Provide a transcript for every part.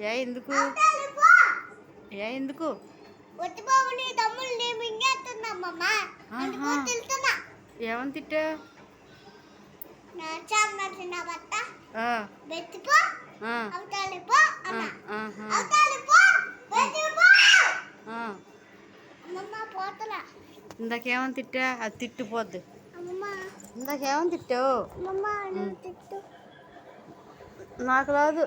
ఏ ఎందుకు ఎందుకు ఏమని తిట్టా ఇందాకేమని తిట్టా అది తిట్టిపోద్ది. ఇందాకేమని తిట్టావు? నాకు రాదు.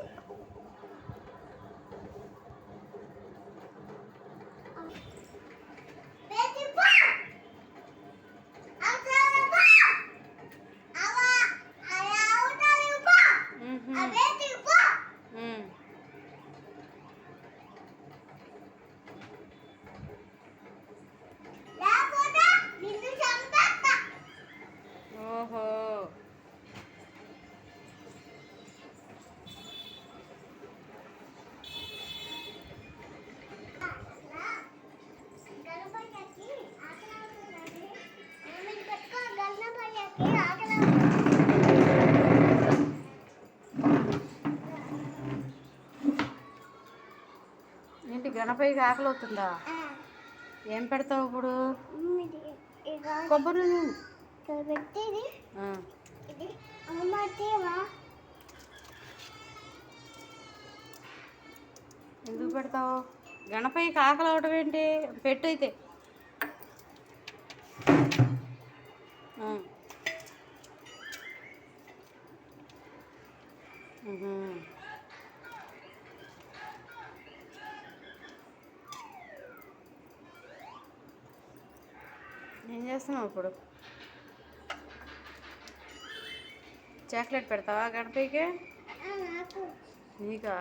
ఓహో, ఏంటి గణపయ్యకి ఆకలి అవుతుందా? ఏం పెడతావు ఇప్పుడు? కొబ్బరి ఎందుకు పెడతావు? గణపయ్యకి ఆకలి అవడం ఏంటి? పెట్టు అయితే. ఏం చేస్తున్నావు ఇప్పుడు? చాక్లెట్ పెడతావా గణపయ్యకి? నీకా?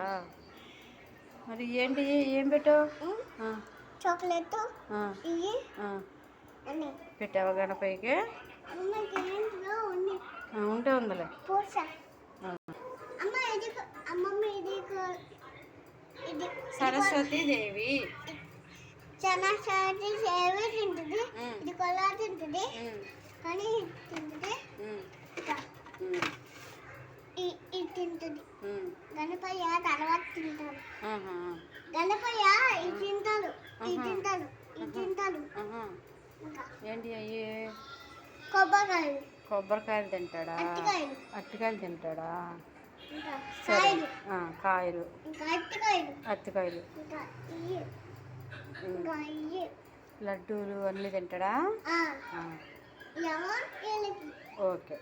మరి ఏంటి, ఏం పెట్టావు? చాక్లెట్ పెట్టావా గణపయ్యకి? ఉంటే ఉందిలే. సరస్వతి దేవి తింటుంది, ఇది కొలా తింటుంది, కానీ తింటుంది, ఇది తింటుంది. గణపయ్య తర్వాత తింటాడు. గణపయ్య ఇది తింటాడు, ఇది తింటాడు, ఇది తింటాడు. ఏంటి అయ్యి? కొబ్బరికాయలు తింటాడా? అరటికాయలు తింటాడా? కాయలు, అరటికాయలు, లడ్డూలు అన్నీ తింటాడా? ఓకే.